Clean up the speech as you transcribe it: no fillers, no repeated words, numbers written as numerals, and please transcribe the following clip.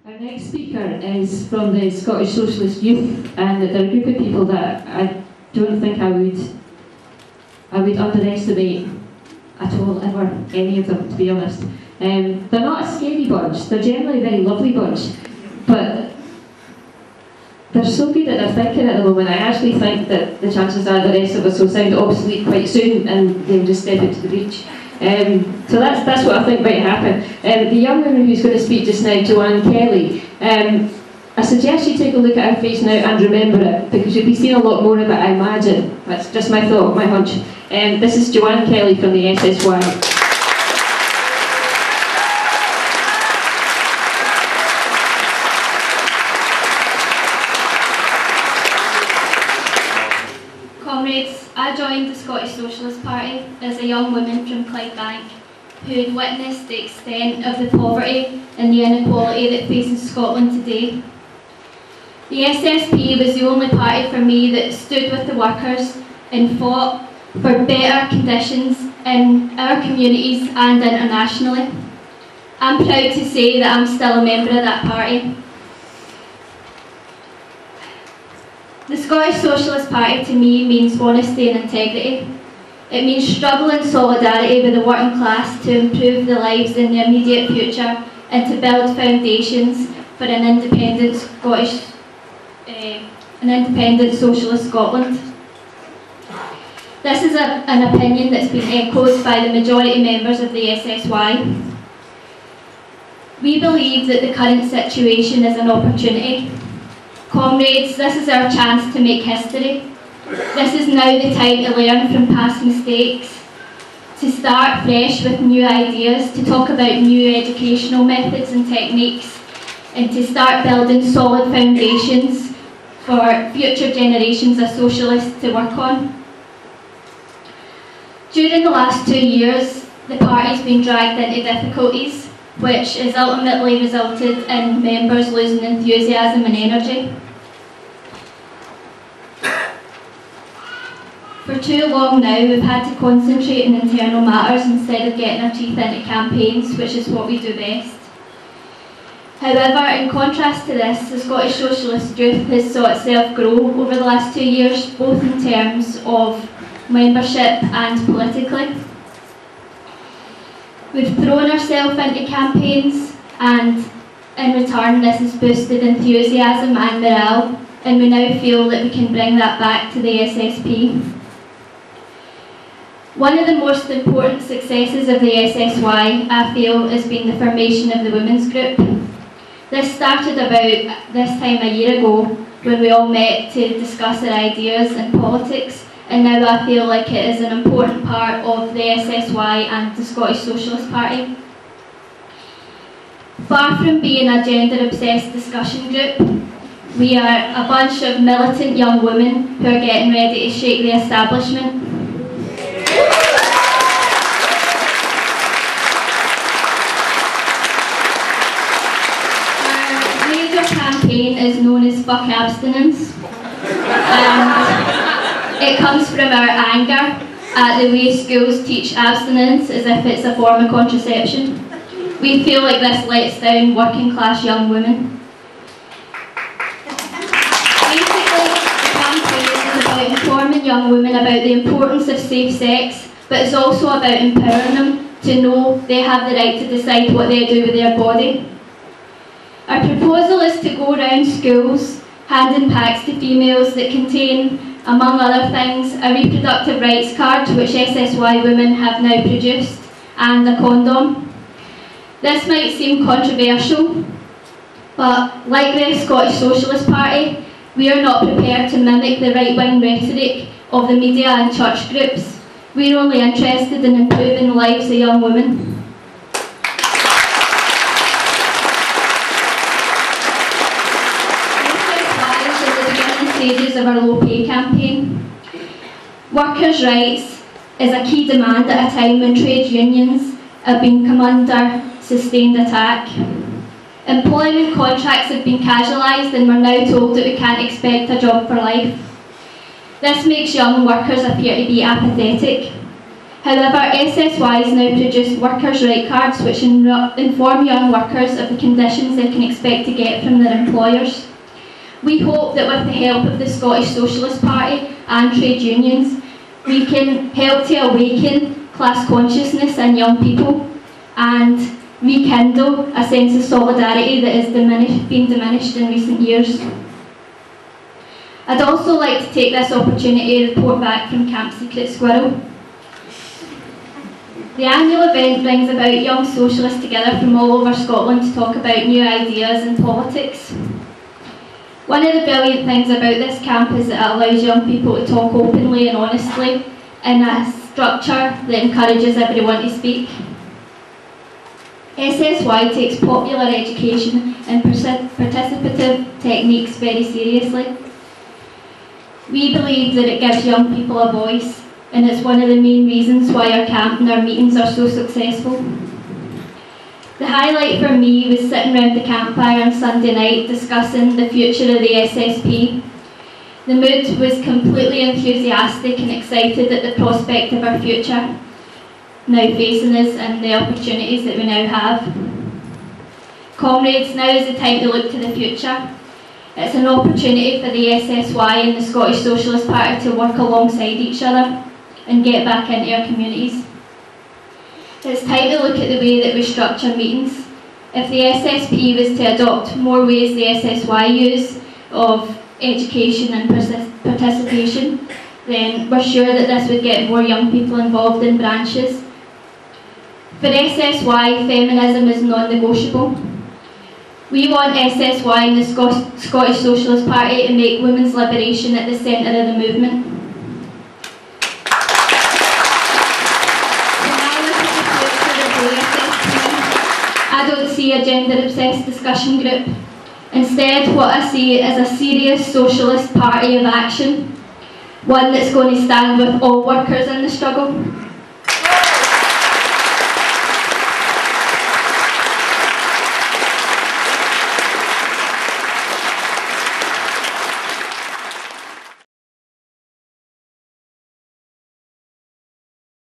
Our next speaker is from the Scottish Socialist Youth, and they're a group of people that I don't think I would underestimate at all, ever, any of them, to be honest. They're not a scary bunch, they're generally a very lovely bunch, but they're so good at their thinking at the moment. I actually think that the chances are the rest of us will sound obsolete quite soon and they'll just step into the breach. So that's what I think might happen. The young woman who's going to speak just now, Joanne Kelly, I suggest you take a look at her face now and remember it, because you'll be seeing a lot more of it, I imagine. That's just my thought, my hunch. This is Joanne Kelly from the SSY. I joined the Scottish Socialist Party as a young woman from Clydebank who had witnessed the extent of the poverty and the inequality that faces Scotland today. The SSP was the only party for me that stood with the workers and fought for better conditions in our communities and internationally. I'm proud to say that I'm still a member of that party. The Scottish Socialist Party to me means honesty and integrity. It means struggle and solidarity with the working class to improve their lives in the immediate future and to build foundations for an independent socialist Scotland. This is an opinion that's been echoed by the majority members of the SSY. We believe that the current situation is an opportunity. Comrades, this is our chance to make history. This is now the time to learn from past mistakes, to start fresh with new ideas, to talk about new educational methods and techniques, and to start building solid foundations for future generations of socialists to work on. During the last 2 years, the party's been dragged into difficulties, which has ultimately resulted in members losing enthusiasm and energy. For too long now, we've had to concentrate on internal matters instead of getting our teeth into campaigns, which is what we do best. However, in contrast to this, the Scottish Socialist Youth has saw itself grow over the last 2 years, both in terms of membership and politically. We've thrown ourselves into campaigns, and in return this has boosted enthusiasm and morale, and we now feel that we can bring that back to the SSP. One of the most important successes of the SSY, I feel, has been the formation of the women's group. This started about this time a year ago when we all met to discuss our ideas and politics, and now I feel like it is an important part of the SSY and the Scottish Socialist Party. Far from being a gender-obsessed discussion group, we are a bunch of militant young women who are getting ready to shake the establishment. Our major campaign is known as Fuck Abstinence. It comes from our anger at the way schools teach abstinence as if it's a form of contraception. We feel like this lets down working class young women. Basically, the campaign is about informing young women about the importance of safe sex, but it's also about empowering them to know they have the right to decide what they do with their body. Our proposal is to go around schools handing packs to females that contain, among other things, a reproductive rights card, which SSY women have now produced, and a condom. This might seem controversial, but like the Scottish Socialist Party, we are not prepared to mimic the right-wing rhetoric of the media and church groups. We are only interested in improving the lives of young women. Stages of our low pay campaign. Workers' rights is a key demand at a time when trade unions have been come under sustained attack. Employment contracts have been casualised and we're now told that we can't expect a job for life. This makes young workers appear to be apathetic. However, SSYs now produce workers' right cards which inform young workers of the conditions they can expect to get from their employers. We hope that with the help of the Scottish Socialist Party and trade unions, we can help to awaken class consciousness in young people and rekindle a sense of solidarity that has been diminished in recent years. I'd also like to take this opportunity to report back from Camp Secret Squirrel. The annual event brings about young socialists together from all over Scotland to talk about new ideas and politics. One of the brilliant things about this camp is that it allows young people to talk openly and honestly in a structure that encourages everyone to speak. SSY takes popular education and participative techniques very seriously. We believe that it gives young people a voice, and it's one of the main reasons why our camp and our meetings are so successful. The highlight for me was sitting round the campfire on Sunday night discussing the future of the SSP. The mood was completely enthusiastic and excited at the prospect of our future now facing us and the opportunities that we now have. Comrades, now is the time to look to the future. It's an opportunity for the SSY and the Scottish Socialist Party to work alongside each other and get back into our communities. It's time to look at the way that we structure meetings. If the SSP was to adopt more ways the SSY use of education and participation, then we're sure that this would get more young people involved in branches. For SSY, feminism is non-negotiable. We want SSY and the Scottish Socialist Party to make women's liberation at the centre of the movement. When I look at the future of the SSP, I don't see a gender-obsessed discussion group. Instead, what I see is a serious socialist party of action, one that's going to stand with all workers in the struggle.